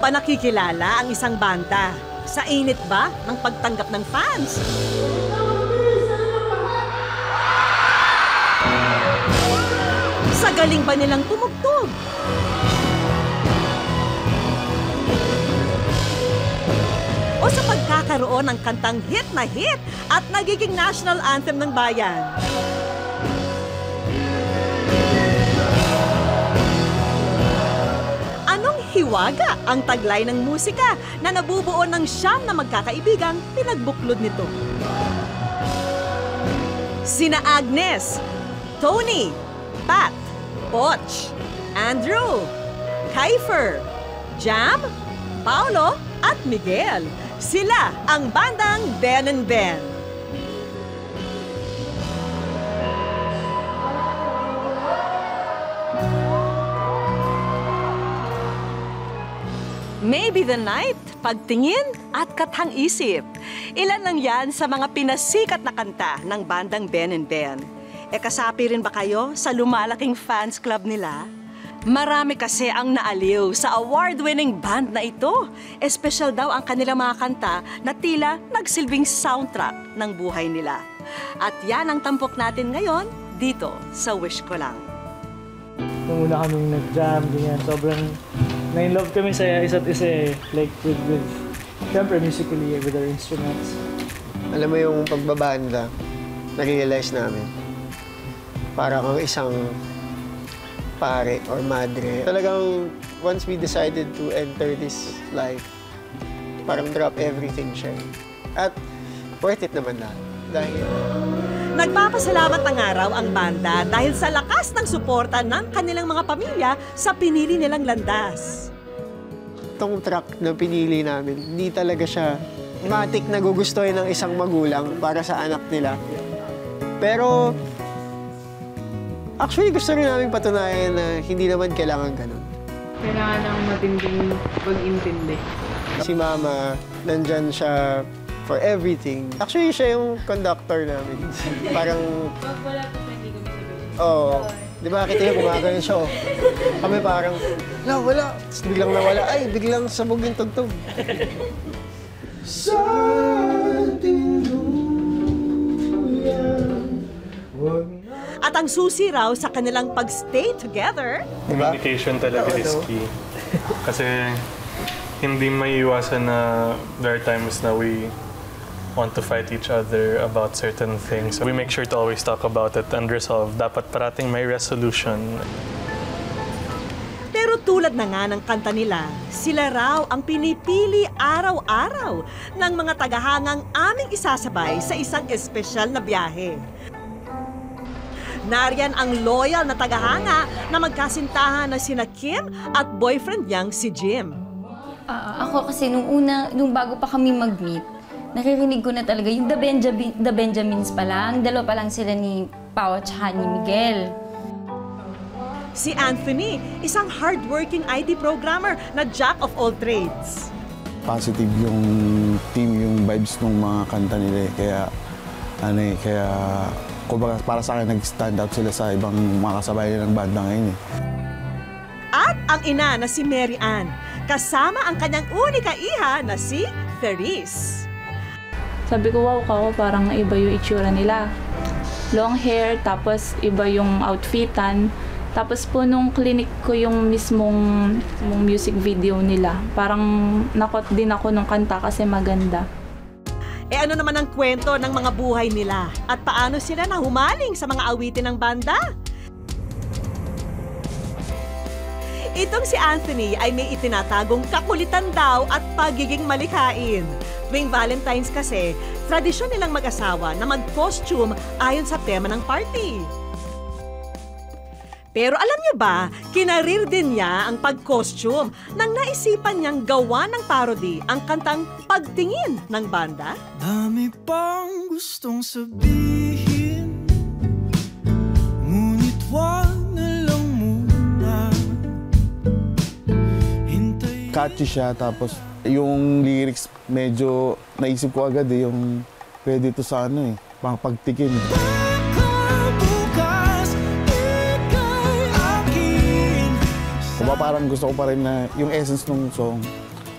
ba nakikilala ang isang banda? Sa init ba ng pagtanggap ng fans? Sa galing ba nilang tumugtog? O sa pagkakaroon ng kantang hit na hit at nagiging national anthem ng bayan? Anong hiwaga ang taglay ng musika na nabubuo ng siyam na magkakaibigang pinagbuklod nito? Sina Agnes, Tony, Pat, Poch, Andrew, Kiefer, Jam, Paolo at Miguel. Sila ang bandang Ben and Ben. Maybe the Night, Pagtingin at Kathang Isip. Ilan lang yan sa mga pinasikat na kanta ng bandang Ben and Ben. E kasapi rin ba kayo sa lumalaking fans club nila? Marami kasi ang naaliw sa award-winning band na ito. Espesyal daw ang kanilang mga kanta na tila nagsilbing soundtrack ng buhay nila. At yan ang tampok natin ngayon dito sa Wish Ko Lang. Nung una kaming nag-jam, ganyan, sobrang na-in-love kami sa isa't isa like with syempre musically, with our instruments. Alam mo yung pagbabanda, na-realize namin, parang ang isang pare or madre. Talagang once we decided to enter this life, parang drop everything siya. At worth it naman na. Dahil nagpapasalamat ng araw ang banda dahil sa lakas ng suporta ng kanilang mga pamilya sa pinili nilang landas. itong track na pinili namin, hindi talaga siya matik na gugustuhin ng isang magulang para sa anak nila. Pero actually, gusto rin namin patunayan na hindi naman kailangan ganun. Kailangan ng matinding pag-intindi. Si Mama, nandyan siya for everything. Actually, siya yung conductor namin. Parang... Pag wala po siya, hindi kami sabihin. Oo. Di ba, kita yung gumagano siya. Kami parang, wala. Tapos biglang nawala. Ay, biglang sabog yung tugtog. At ang susi raw sa kanilang pag-stay together, communication talaga is key. Kasi hindi maiiwasan na there are times na we want to fight each other about certain things. We make sure to always talk about it and resolve. Dapat parating may resolution. pero tulad na nga ng kanta nila, sila raw ang pinipili araw-araw ng mga tagahangang aming isasabay sa isang espesyal na biyahe. Nariyan ang loyal na tagahanga na magkasintahan na sina Kim at boyfriend niyang si Jim. Ako kasi nung bago pa kami mag-meet, naririnig ko na talaga yung The Benjamins pa lang. Dalawa pa lang sila ni Pao at ni Miguel. Si Anthony, isang hardworking IT programmer na jack of all trades. Positive yung team, yung vibes ng mga kanta nila. Kaya kumbaga para sa akin, nag-stand out sila sa ibang mga kasabay nila ng banda ngayon. At ang ina na si Mary Ann, kasama ang kanyang unika iha na si Therese. Sabi ko, wow, parang iba yung itsura nila. Long hair, tapos iba yung outfitan. Tapos po nung clinic ko yung mismong music video nila, parang nakot din ako nung kanta kasi maganda. E ano naman ang kwento ng mga buhay nila? At paano sila nahumaling sa mga awitin ng banda? Itong si Anthony ay may itinatagong kakulitan daw at pagiging malikhain. Tuwing Valentine's kasi, tradisyon nilang mag-asawa na mag-costume ayon sa tema ng party. Pero alam niyo ba, kinarir din niya ang pag-costume nang naisipan niyang gawa ng parody ang kantang Pagtingin ng banda. Dami pang gustong sabihin, ngunit wag na lang muna. Catchy siya, tapos yung lyrics medyo naisip ko agad yung pwede ito sa pang pagtikin. Parang gusto ko pa rin na yung essence ng song,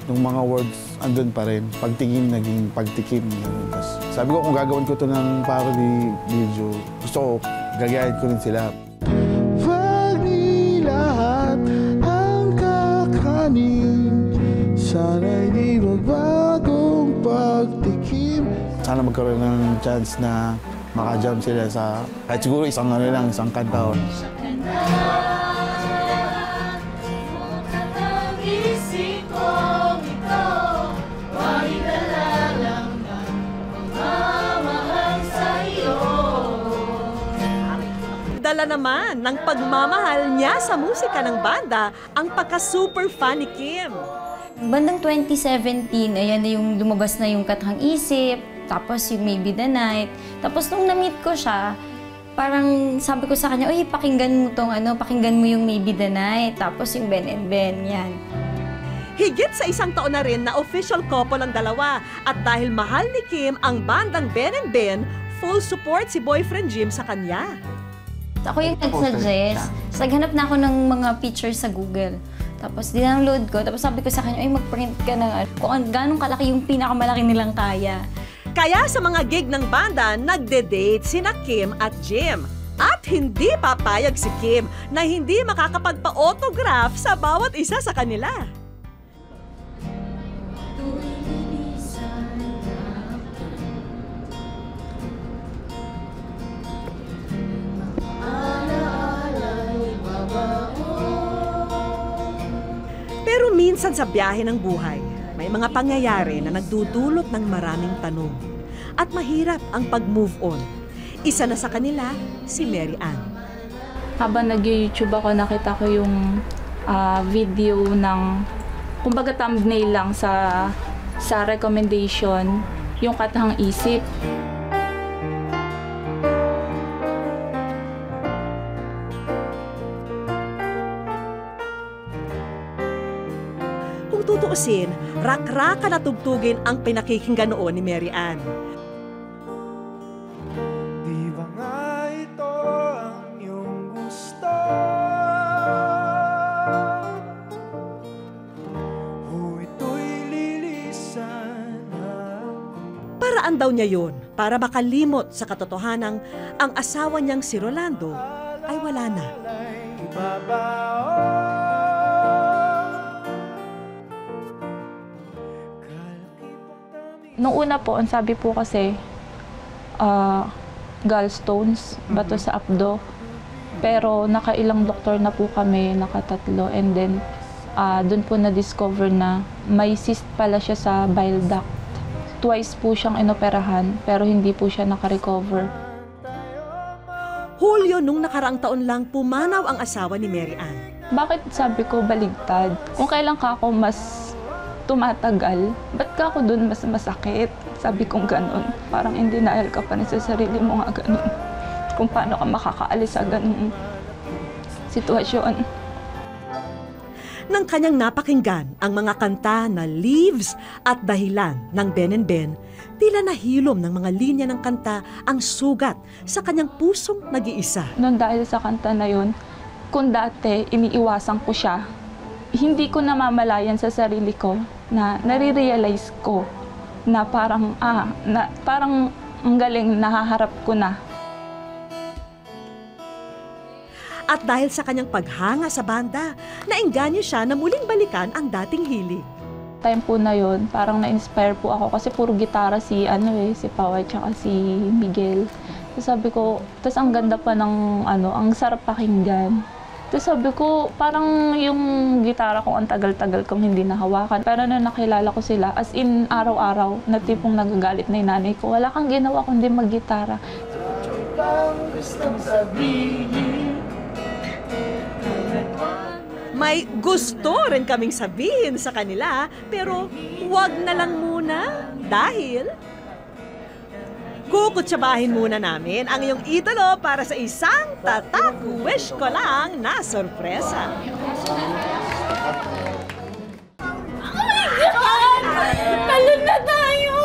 yung mga words andun pa rin. Pagtingin, naging pagtikim. Tapos, sabi ko, kung gagawin ko to ng parody video, gusto ko, gagayahin ko rin sila. Wag ni lahat ang kakanin, sana'y di magbagong pagtikim. Sana magkaroon ng chance na maka-jump sila sa, kahit siguro isang kanta. Dala naman ng pagmamahal niya sa musika ng banda ang pagka-super fan ni Kim. Bandang 2017, ayan na yung lumabas na yung Kathang Isip, tapos yung Maybe the Night. Tapos nung na-meet ko siya, parang sabi ko sa kanya, uy, pakinggan mo yung Maybe the Night, tapos yung Ben and Ben, yan. Higit sa isang taon na rin na official couple ang dalawa. At dahil mahal ni Kim ang bandang Ben and Ben, full support si boyfriend Jim sa kanya. Ako yung nag-suggest. Naghanap na ako ng mga pictures sa Google. Tapos dindownload ko. Tapos sabi ko sa kanya, ay mag-print ka ng kung gano'ng kalaki yung pinakamalaki nilang kaya. Kaya sa mga gig ng banda, nagde-date sina Kim at Jim. At hindi papayag si Kim na hindi makakapagpa-autograph sa bawat isa sa kanila. Pero minsan sa biyahe ng buhay, may mga pangyayari na nagdudulot ng maraming tanong. At mahirap ang pag-move on. Isa na sa kanila, si Mary Ann. Habang nag-YouTube ako, nakita ko yung video ng, kumbaga thumbnail lang sa recommendation, yung Kathang Isip. Kung tutuusin, rak-raka na tugtugin ang pinakikinggan noon ni Mary Ann. Di ba nga ito ang iyong gusto? O ito'y lilisan na? Paraan daw niya yun para makalimot sa katotohanang ang asawa niyang si Rolando ay wala na. Nung una po, ang sabi po kasi, gallstones, bato sa abdo. Pero nakailang doktor na po kami, nakatatlo. And then, doon po na-discover na may cyst pala siya sa bile duct. Twice po siyang inoperahan, pero hindi po siya nakarecover. Hulyo nung nakaraang taon lang pumanaw ang asawa ni Mary Ann. Bakit sabi ko baligtad? Kung kailan ka ako mas tumatagal, ba't ka ako dun mas masakit? Sabi kong ganun. Parang in denial ka pa rin sa sarili mo nga ganun. Kung paano ka makakaalis sa ganung sitwasyon. Nang kanyang napakinggan ang mga kanta na Leaves at Dahilan ng Ben and Ben, tila nahilom ng mga linya ng kanta ang sugat sa kanyang pusong nag-iisa. Noon dahil sa kanta na yun, kung dati iniiwasan ko siya, hindi ko namamalayan sa sarili ko na nare-realize ko na parang, parang ang galing, nahaharap ko na. At dahil sa kanyang paghanga sa banda, naengganyo siya na muling balikan ang dating hilig. Time po na yun, parang na-inspire po ako kasi puro gitara si Pao at saka si Miguel. So sabi ko, tas ang ganda pa ng ang sarap pakinggan. Tapos sabi ko, parang yung gitara ko ang tagal-tagal kong hindi nahawakan. Pero nung nakilala ko sila, as in araw-araw, na tipong nagagalit na yung nanay ko, wala kang ginawa kundi mag-gitara. May gusto rin kaming sabihin sa kanila, pero wag na lang muna dahil kukutsabahin muna namin ang iyong idolo para sa isang tatak wish ko lang na sorpresa. Talon na tayo!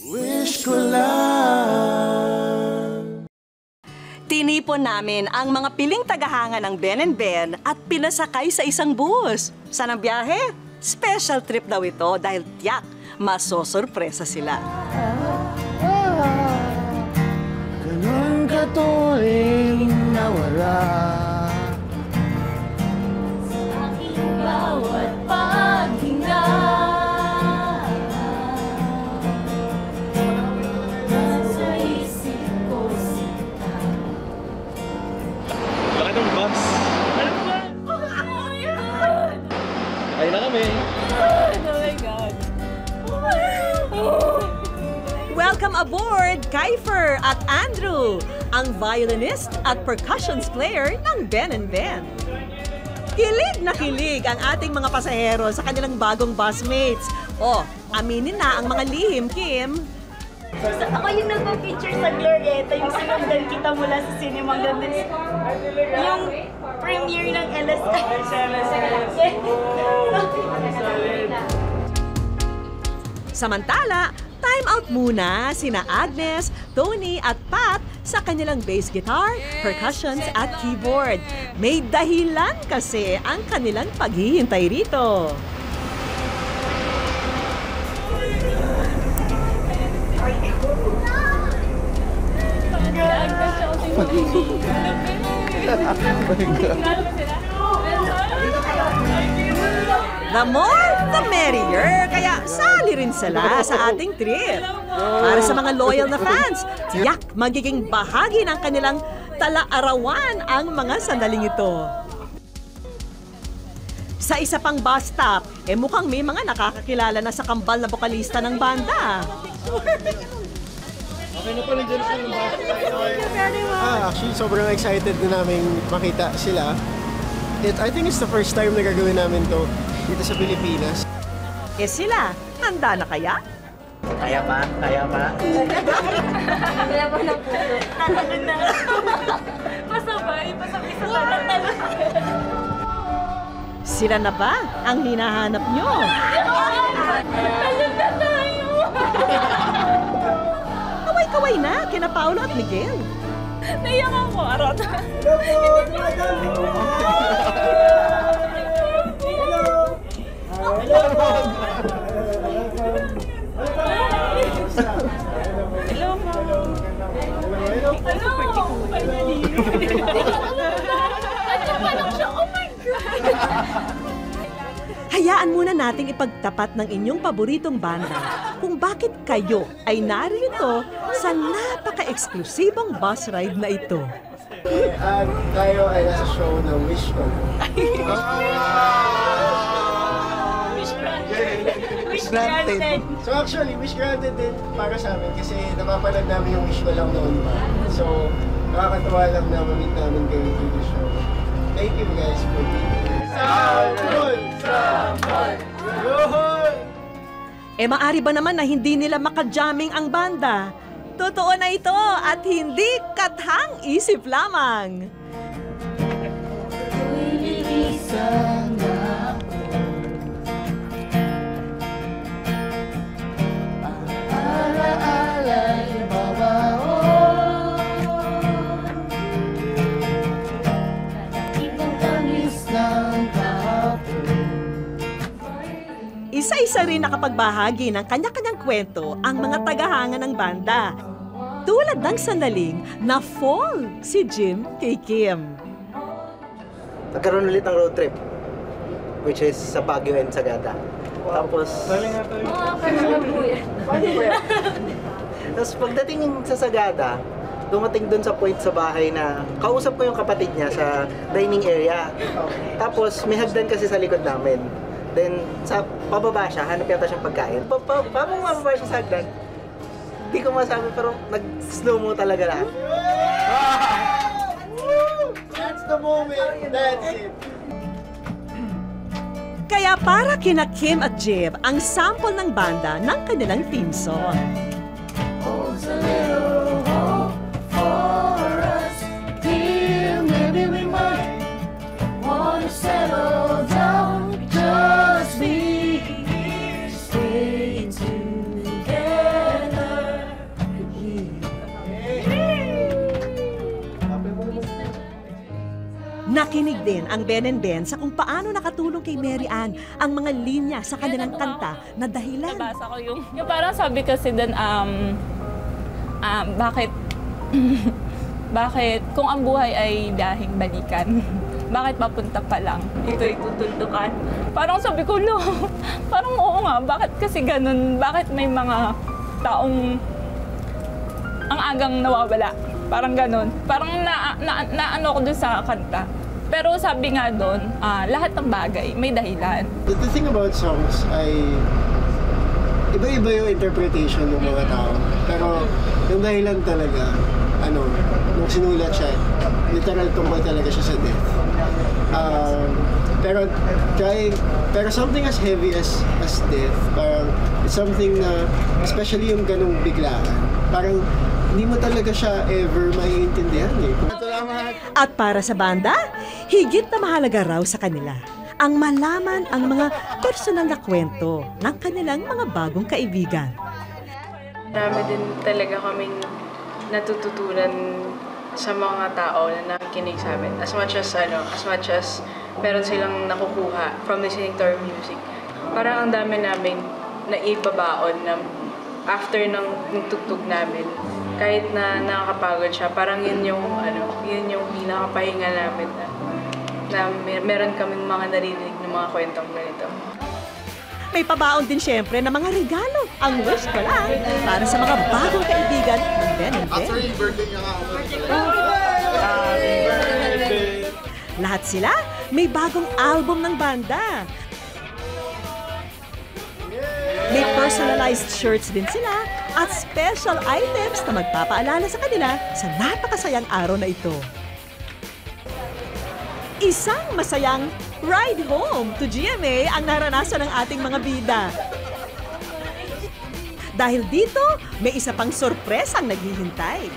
Wish ko lang. Inipon namin ang mga piling tagahanga ng Ben and Ben at pinasakay sa isang bus. Saan ang biyahe? Special trip daw ito dahil tiyak, masosorpresa sila. Ganun katuling nawala. Bawat paghinga sa isip ko sinta. Laki ng bus. Ayun na kami. Oh my God. Welcome aboard, Kiefer at Andrew, ang violinist at percussions player ng Ben and Ben. Kilig na kilig ang ating mga pasahero sa kanilang bagong busmates. O, aminin na ang mga lihim, Kim. Ako yung nagpa-picture sa Glorieta, yung sinundan kita mula sa cinema hanggang yung premiere ng LSI. Samantala, time out muna sina Agnes, Tony at Pat sa kanilang bass guitar, percussions at keyboard. May dahilan kasi ang kanilang paghihintay rito. The more, the merrier. Kaya sali rin sila sa ating trip. Para sa mga loyal na fans, tiyak magiging bahagi ng kanilang tala-arawan ang mga sandaling ito. Sa isa pang bus stop, mukhang may mga nakakakilala na sa kambal na bokalista ng banda. Actually, sobrang excited na namin makita sila. I think it's the first time na gagawin namin to dito sa Pilipinas. Sila, handa na kaya? Kaya pa? Kaya pa? Kaya ba na po? Tatalon na. Pasabay, pasabay sa tatalon. Sila na ba ang hinahanap nyo? Talon na tayo! Kaway-kaway na kina Paolo at Miguel. Naiyak ako, Arot. Hello, Mom. Hello, finally. Andiyan pa lang siya. Oh my God. Hayaan muna nating ipagtapat ng inyong paboritong banda kung bakit kayo ay narito sa napaka-eksklusibong bus ride na ito. At tayo ay nasa show ng Wish Ko. Wish granted. So actually, Wish Granted din para sa amin kasi napapanood namin yung Wish Ko lang noon pa. So, nakakatawa lang na mamit namin kayo through the show. Thank you guys for being here. Sample! Sample! Yohoy! Maari ba naman na hindi nila makajamming ang banda? Totoo na ito at hindi kathang isip lamang. Isa-isa rin nakapagbahagi ng kanya-kanyang kwento ang mga tagahanga ng banda. Tulad ng sandaling na fall si Jim kay Kim. Nagkaroon ulit ng road trip, which is sa Baguio and Sagada. Tapos... Tapos pagdating sa Sagada, dumating dun sa point sa bahay na kausap ko yung kapatid niya sa dining area. Tapos may hagdan kasi sa likod namin. Then, sa pababa siya, hanap yata siyang pagkain. Paano mababa siya sa hagdan? Hindi ko masabi, pero nag-slow mo talaga lahat. That's the moment. That's it. Kaya para kina Kim at Jib ang sample ng banda ng kanilang theme song. Nakinig din ang Ben and Ben sa kung paano nakatulong kay Mary Ann ang mga linya sa kanilang kanta na dahilan. Nabasa ko yung parang sabi kasi din, bakit, bakit kung ang buhay ay biyaheng balikan, bakit papunta pa lang, ito'y tutuldukan. Parang sabi ko, no, parang oo nga, bakit kasi ganun, bakit may mga taong ang agang nawawala, parang ganun. Parang naano ko dun sa kanta. Pero sabi nga doon, lahat ng bagay may dahilan. The thing about songs ay iba-iba yung interpretation ng mga tao. Pero yung dahilan talaga, nung sinulat siya, literal tungkol talaga siya sa death. Pero something as heavy as death, parang it's something na, especially yung ganung biglaan, parang hindi mo talaga siya ever maiintindihan eh. At para sa banda, higit na mahalaga raw sa kanila ang malaman ang mga personal na kwento ng kanilang mga bagong kaibigan. Marami din talaga kaming natututunan sa mga tao na nakikinig sa amin. As much as meron silang nakukuha from listening to our music. Parang ang dami namin na ibabaon na after ng tugtog namin. Kahit na nakakapagod siya, parang yun yung pinakapahinga namin na meron kaming mga narinig ng mga kwentong ganito. May pabaon din siyempre na mga regalo ang wish ko lang para sa mga bagong kaibigan ng Ben and Ben. Actually, birthday niya nga. Lahat sila may bagong album ng banda. May personalized shirts din sila at special items na magpapaalala sa kanila sa napakasayang araw na ito. Isang masayang ride home to GMA ang naranasan ng ating mga bida. Dahil dito, may isa pang sorpresang naghihintay.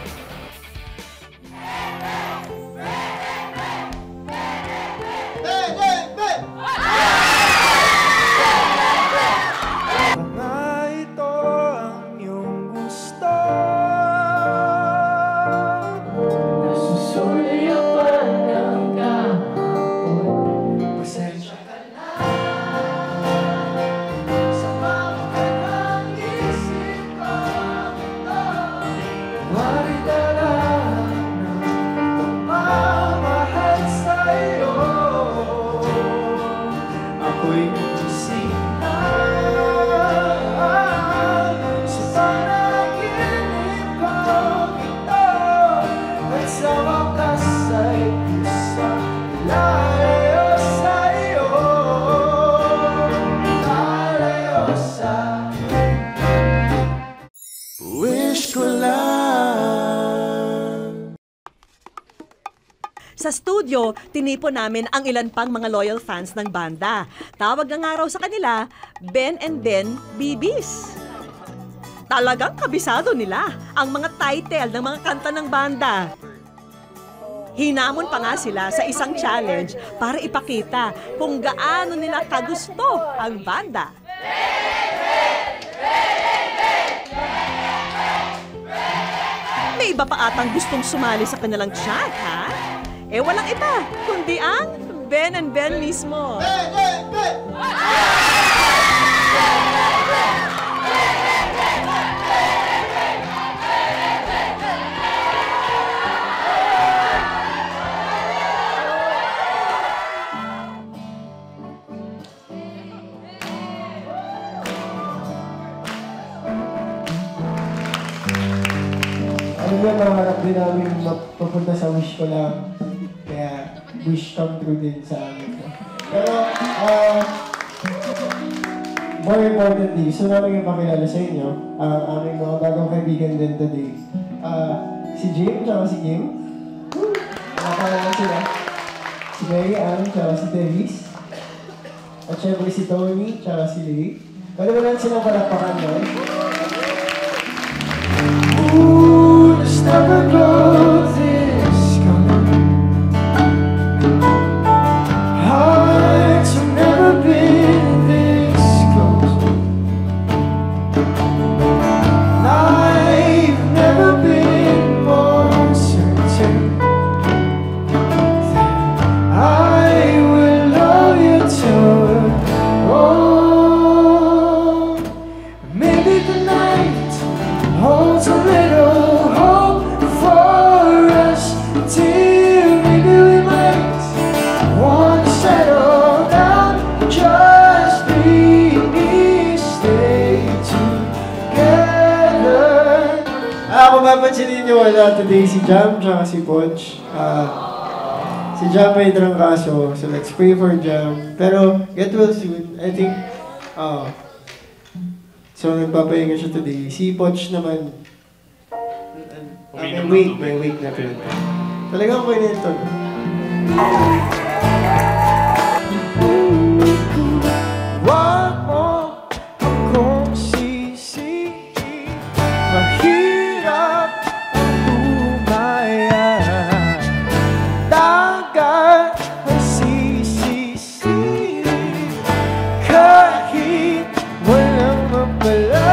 Sa studio, tinipon namin ang ilan pang mga loyal fans ng banda. Tawag ng araw sa kanila, Ben and Ben BBs. Talagang kabisado nila ang mga title ng mga kanta ng banda. Hinamon pa nga sila sa isang challenge para ipakita kung gaano nila kagusto ang banda. May iba pa atang gustong sumali sa kanilang chat, ha? Walang iba, kundi ang Ben and Ben mismo. Nangarap din namin mapupunta sa wish ko lang. Kaya wish come true din sa amin. Pero, more importantly, gusto namin ipakilala sa inyo ang aming mga bagong kaibigan din today. Si Jim, tsaka si Kim. Nakakala sila. Si Mary Ann, tsaka si Davis. At syempre si Tony, tsaka si Lee. Pwede mo lang silang palapakan doon. Never go this coming. Hearts have never been this close. I've never been more certain that kung mapansinin niyo wala today si Jam tsaka si Poch. Si Jam may trangkaso, so let's pray for Jam. Pero get well soon. I think, so nagpapahinga siya today. Si Poch naman, may wait na rin. Talagang okay na ito. Wag mo akong sisihin, mahirap tumaya. Dagat ay sisisihin, kahit walang mapala.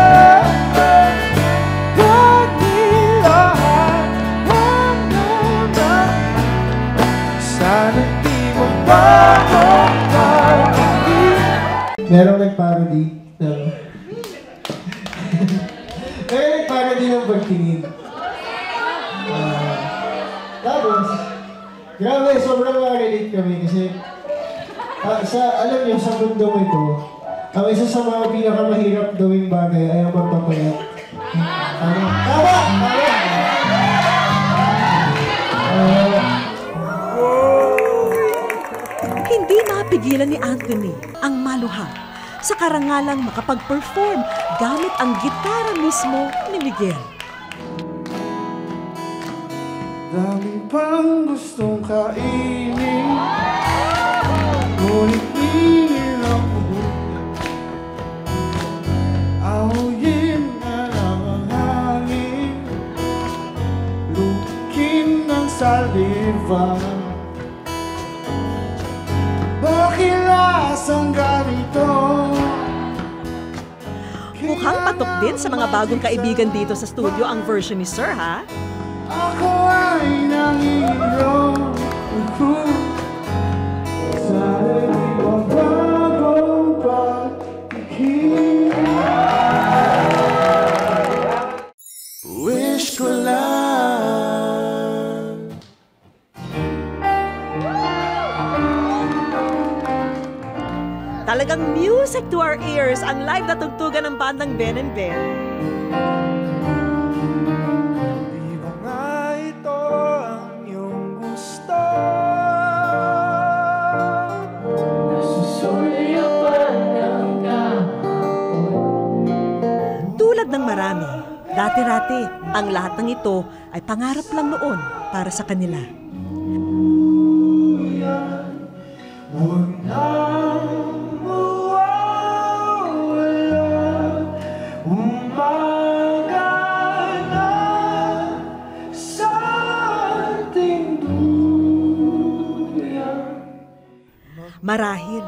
Merong nag-parody ng... Merong nag-parody ng pagtingin. Tapos, grabe, sobrang ma-relate kami kasi alam niyo, sa mundong ito, ang isa sa mga pinakamahirap gawing bagay ay ang magpapayat. Tama! Hindi mapigilan ni Anthony ang maluha sa karangalang makapag-perform gamit ang gitara mismo ni Miguel. Dami pang gustong kainin, ngunit piling ako. Ahuyin na lang ang hangin, lukin ng saliva. Bakit lasang ganito? Mukhang patok din sa mga bagong kaibigan dito sa studio ang version ni Sir, ha? Ako ay nangihiro. Sana'y magbagong pag-ibig. Wish ko lang. Talagang music to our ears ang live na tugtugan ng bandang Ben and Ben. Di ba nga ito ang iyong gusto? Nasusulyapan ng kahapon. Tulad ng marami, dati-rati, ang lahat ng ito ay pangarap lang noon para sa kanila. Huwag nang mawawala, umaga na sa ating duyan. Marahil,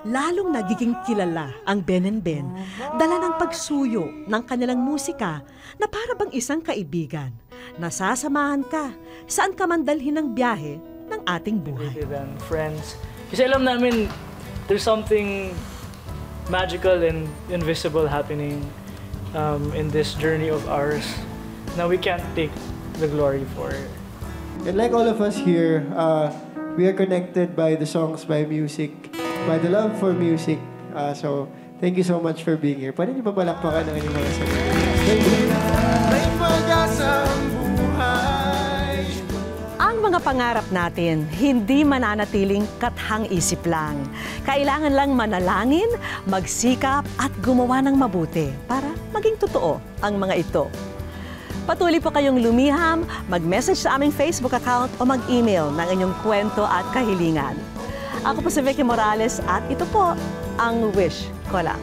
lalong nagiging kilala ang Ben and Ben dala ng pagsuyo ng kanilang musika na para bang isang kaibigan. Nasasamahan ka saan ka man dalhin ng biyahe ng ating buhay. Than friends. Kasi alam namin there's something magical and invisible happening in this journey of ours na we can't take the glory for. And like all of us here, we are connected by the songs, by music, by the love for music. So, thank you so much for being here. Pwede niyo ba palakpakan ang inyong mga sagot? Thank you. May pag-asang buhay. Ang mga pangarap natin, hindi mananatiling kathang-isip lang. Kailangan lang manalangin, magsikap at gumawa ng mabuti para maging totoo ang mga ito. Patuloy po kayong lumiham, mag-message sa aming Facebook account o mag-email ng inyong kwento at kahilingan. Ako po si Vicky Morales at ito po ang Wish Ko Lang.